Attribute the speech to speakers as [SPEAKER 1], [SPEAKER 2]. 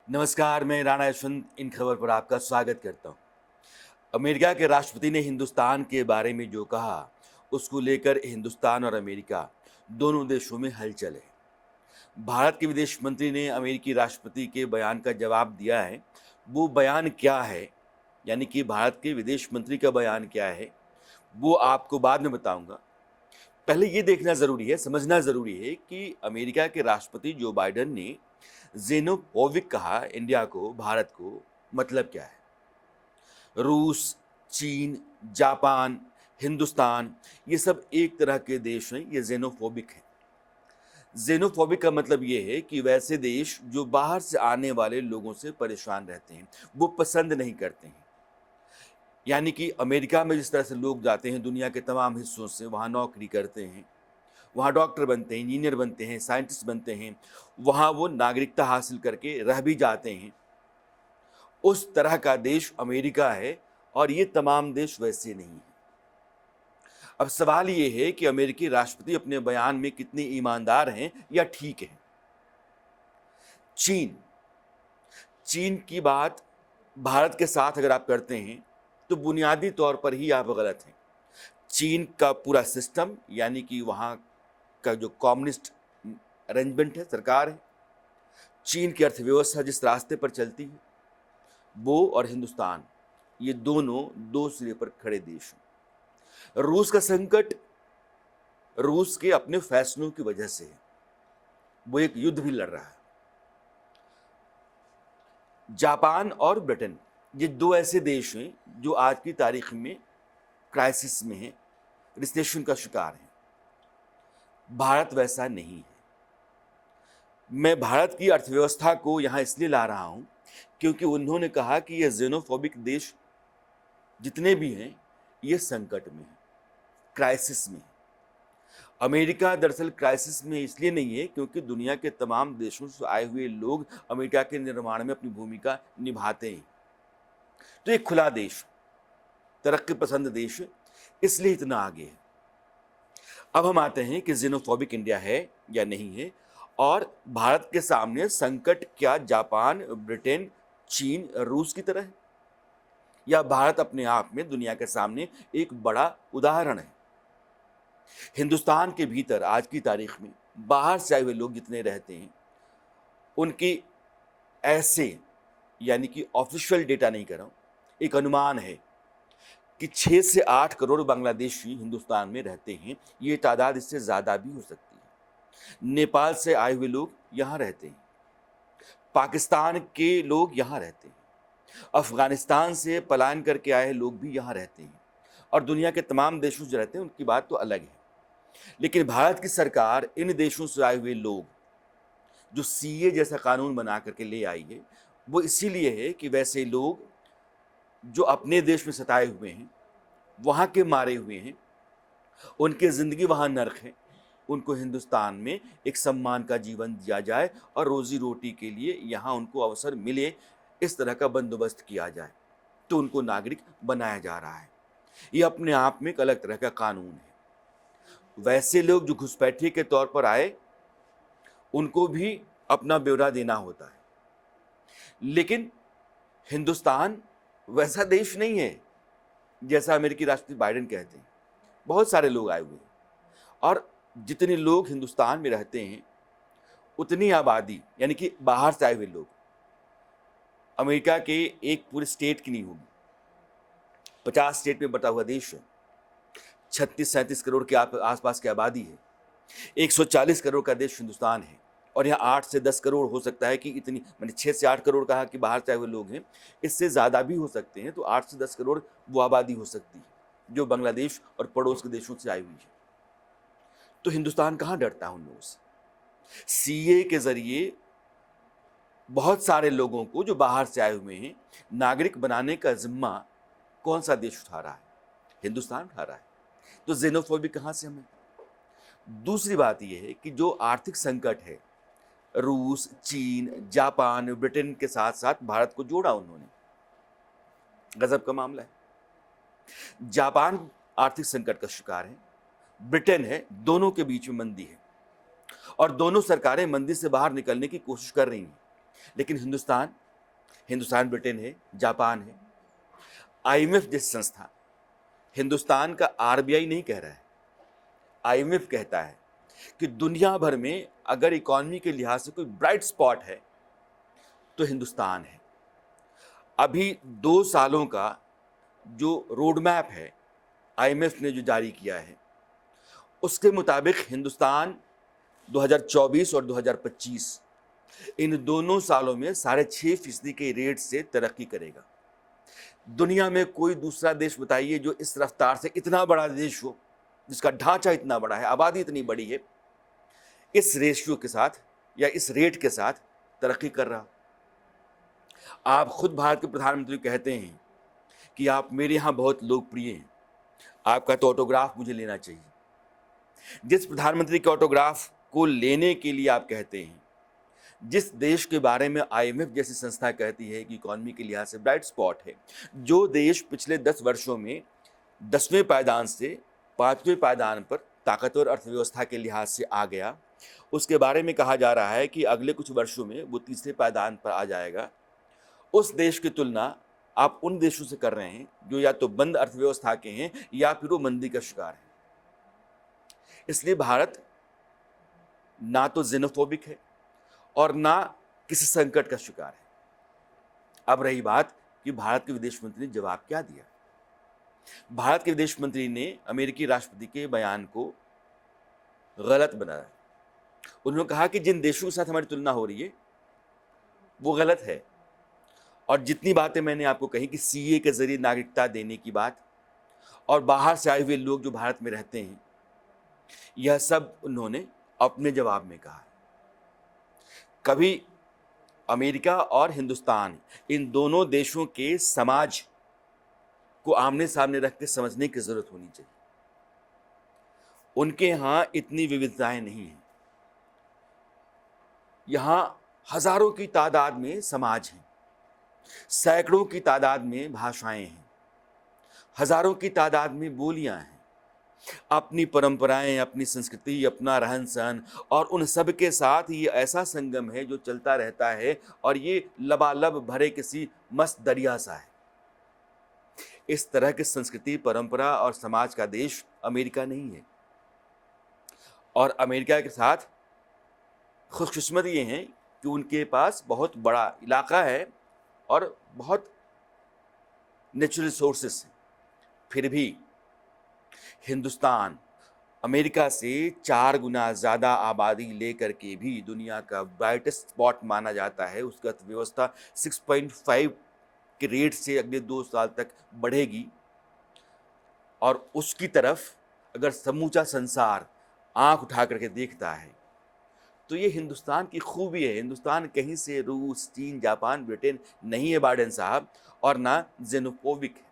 [SPEAKER 1] नमस्कार, मैं राणा यशवंत इन खबर पर आपका स्वागत करता हूँ। अमेरिका के राष्ट्रपति ने हिंदुस्तान के बारे में जो कहा, उसको लेकर हिंदुस्तान और अमेरिका दोनों देशों में हलचल है। भारत के विदेश मंत्री ने अमेरिकी राष्ट्रपति के बयान का जवाब दिया है। वो बयान क्या है, यानी कि भारत के विदेश मंत्री का बयान क्या है, वो आपको बाद में बताऊंगा। पहले ये देखना ज़रूरी है, समझना ज़रूरी है कि अमेरिका के राष्ट्रपति जो बाइडेन ने ज़ेनोफोबिक कहा इंडिया को, भारत को, मतलब क्या है? रूस, चीन, जापान, हिंदुस्तान, ये सब एक तरह के देश हैं, ये ज़ेनोफोबिक हैं। ज़ेनोफोबिक का मतलब ये है कि वैसे देश जो बाहर से आने वाले लोगों से परेशान रहते हैं, वो पसंद नहीं करते हैं। यानी कि अमेरिका में जिस तरह से लोग जाते हैं दुनिया के तमाम हिस्सों से, वहाँ नौकरी करते हैं, वहाँ डॉक्टर बनते हैं, इंजीनियर बनते हैं, साइंटिस्ट बनते हैं, वहाँ वो नागरिकता हासिल करके रह भी जाते हैं। उस तरह का देश अमेरिका है और ये तमाम देश वैसे नहीं हैं। अब सवाल ये है कि अमेरिकी राष्ट्रपति अपने बयान में कितने ईमानदार हैं या ठीक हैं। चीन, चीन की बात भारत के साथ अगर आप करते हैं, तो बुनियादी तौर पर ही आप गलत हैं। चीन का पूरा सिस्टम यानी कि वहाँ का जो कम्युनिस्ट अरेंजमेंट है, सरकार है, चीन की अर्थव्यवस्था जिस रास्ते पर चलती है, वो और हिंदुस्तान, ये दोनों दो सिरे पर खड़े देश हैं। रूस का संकट रूस के अपने फैसलों की वजह से है। वो एक युद्ध भी लड़ रहा है। जापान और ब्रिटेन, ये दो ऐसे देश हैं जो आज की तारीख में क्राइसिस में हैं, रिसेशन का शिकार हैं। भारत वैसा नहीं है। मैं भारत की अर्थव्यवस्था को यहाँ इसलिए ला रहा हूँ क्योंकि उन्होंने कहा कि ये ज़ेनोफोबिक देश जितने भी हैं, ये संकट में हैं, क्राइसिस में हैं। अमेरिका दरअसल क्राइसिस में इसलिए नहीं है क्योंकि दुनिया के तमाम देशों से आए हुए लोग अमेरिका के निर्माण में अपनी भूमिका निभाते हैं। तो एक खुला देश, तरक्की पसंद देश है, इसलिए इतना आगे है। अब हम आते हैं कि ज़ेनोफोबिक इंडिया है या नहीं है, और भारत के सामने संकट क्या जापान, ब्रिटेन, चीन, रूस की तरह है, या भारत अपने आप में दुनिया के सामने एक बड़ा उदाहरण है। हिंदुस्तान के भीतर आज की तारीख में बाहर से आए हुए लोग जितने रहते हैं, उनकी ऐसे, यानी कि ऑफिशियल डेटा नहीं कर रहा हूँ, एक अनुमान है कि 6 से 8 करोड़ बांग्लादेशी हिंदुस्तान में रहते हैं। ये तादाद इससे ज़्यादा भी हो सकती है। नेपाल से आए हुए लोग यहाँ रहते हैं, पाकिस्तान के लोग यहाँ रहते हैं, अफ़गानिस्तान से पलायन करके आए लोग भी यहाँ रहते हैं, और दुनिया के तमाम देशों से रहते हैं, उनकी बात तो अलग है। लेकिन भारत की सरकार इन देशों से आए हुए लोग, जो सीए जैसा कानून बना करके ले आई है, वो इसीलिए है कि वैसे लोग जो अपने देश में सताए हुए हैं, वहाँ के मारे हुए हैं, उनकी ज़िंदगी वहाँ नर्क है, उनको हिंदुस्तान में एक सम्मान का जीवन दिया जाए और रोज़ी रोटी के लिए यहाँ उनको अवसर मिले, इस तरह का बंदोबस्त किया जाए, तो उनको नागरिक बनाया जा रहा है। ये अपने आप में एक अलग तरह का कानून है। वैसे लोग जो घुसपैठिए के तौर पर आए, उनको भी अपना ब्यौरा देना होता है। लेकिन हिंदुस्तान वैसा देश नहीं है जैसा अमेरिकी राष्ट्रपति बाइडेन कहते हैं। बहुत सारे लोग आए हुए हैं, और जितने लोग हिंदुस्तान में रहते हैं, उतनी आबादी, यानी कि बाहर से आए हुए लोग, अमेरिका के एक पूरे स्टेट की नहीं होगी। 50 स्टेट में बटा हुआ देश है, 36-37 करोड़ के आसपास की आबादी है, 140 करोड़ का देश हिंदुस्तान है, और यहाँ 8 से 10 करोड़ हो सकता है कि इतनी, मैंने 6 से 8 करोड़ कहा कि बाहर से आए हुए लोग हैं, इससे ज़्यादा भी हो सकते हैं। तो 8 से 10 करोड़ वो आबादी हो सकती है जो बांग्लादेश और पड़ोस के देशों से आई हुई है। तो हिंदुस्तान कहाँ डरता है उन लोगों से? सीए के ज़रिए बहुत सारे लोगों को जो बाहर से आए हुए हैं, नागरिक बनाने का ज़िम्मा कौन सा देश उठा रहा है? हिंदुस्तान उठा रहा है। तो ज़ेनोफोबिक कहाँ से हमें? दूसरी बात यह है कि जो आर्थिक संकट है, रूस, चीन, जापान, ब्रिटेन के साथ-साथ भारत को जोड़ा उन्होंने। गज़ब का मामला है। जापान आर्थिक संकट का शिकार है, ब्रिटेन है, दोनों के बीच में मंदी है, और दोनों सरकारें मंदी से बाहर निकलने की कोशिश कर रही हैं। लेकिन हिंदुस्तान ब्रिटेन है, जापान है, आईएमएफ जैसी संस्था, हिंदुस्तान का आरबीआई नहीं कह रहा है, आईएमएफ कहता है कि दुनिया भर में अगर इकॉनमी के लिहाज से कोई ब्राइट स्पॉट है तो हिंदुस्तान है। अभी 2 सालों का जो रोड मैप है आईएमएफ ने जो जारी किया है, उसके मुताबिक हिंदुस्तान 2024 और 2025 इन दोनों सालों में 6.5% के रेट से तरक्की करेगा। दुनिया में कोई दूसरा देश बताइए जो इस रफ्तार से, इतना बड़ा देश हो, जिसका ढांचा इतना बड़ा है, आबादी इतनी बड़ी है, इस रेशियो के साथ या इस रेट के साथ तरक्की कर रहा। आप खुद भारत के प्रधानमंत्री कहते हैं कि आप मेरे यहाँ बहुत लोकप्रिय हैं, आपका तो ऑटोग्राफ मुझे लेना चाहिए। जिस प्रधानमंत्री के ऑटोग्राफ को लेने के लिए आप कहते हैं, जिस देश के बारे में आईएमएफ जैसी संस्था कहती है कि इकॉनमी के लिहाज से ब्राइट स्पॉट है, जो देश पिछले 10 वर्षों में 10वें पायदान से 5वें पायदान पर ताकतवर अर्थव्यवस्था के लिहाज से आ गया, उसके बारे में कहा जा रहा है कि अगले कुछ वर्षों में वो 3रे पायदान पर आ जाएगा। उस देश की तुलना आप उन देशों से कर रहे हैं जो या तो बंद अर्थव्यवस्था के हैं या फिर वो मंदी का शिकार है। इसलिए भारत ना तो जेनोफोबिक है और ना किसी संकट का शिकार है। अब रही बात कि भारत के विदेश मंत्री ने जवाब क्या दिया। भारत के विदेश मंत्री ने अमेरिकी राष्ट्रपति के बयान को गलत बनाया। उन्होंने कहा कि जिन देशों के साथ हमारी तुलना हो रही है वो गलत है, और जितनी बातें मैंने आपको कही कि सीए के जरिए नागरिकता देने की बात और बाहर से आए हुए लोग जो भारत में रहते हैं, यह सब उन्होंने अपने जवाब में कहा। कभी अमेरिका और हिंदुस्तान, इन दोनों देशों के समाज को आमने सामने रख के समझने की जरूरत होनी चाहिए। उनके यहाँ इतनी विविधताएं नहीं हैं। यहाँ हजारों की तादाद में समाज हैं, सैकड़ों की तादाद में भाषाएं हैं, हजारों की तादाद में बोलियां हैं, अपनी परंपराएं, अपनी संस्कृति, अपना रहन सहन, और उन सब के साथ ये ऐसा संगम है जो चलता रहता है, और ये लबालब भरे किसी मस्त दरिया सा है। इस तरह की संस्कृति, परंपरा और समाज का देश अमेरिका नहीं है। और अमेरिका के साथ खुशकिस्मत ये है कि उनके पास बहुत बड़ा इलाका है और बहुत नेचुरल रिसोर्सेस हैं। फिर भी हिंदुस्तान अमेरिका से 4 गुना ज़्यादा आबादी लेकर के भी दुनिया का ब्राइटेस्ट स्पॉट माना जाता है। उसकी अर्थव्यवस्था 6.5 के रेट से अगले 2 साल तक बढ़ेगी, और उसकी तरफ अगर समूचा संसार आंख उठा करके देखता है तो ये हिंदुस्तान की खूबी है। हिंदुस्तान कहीं से रूस, चीन, जापान, ब्रिटेन नहीं है बाइडेन साहब, और ना जेनोफोबिक है।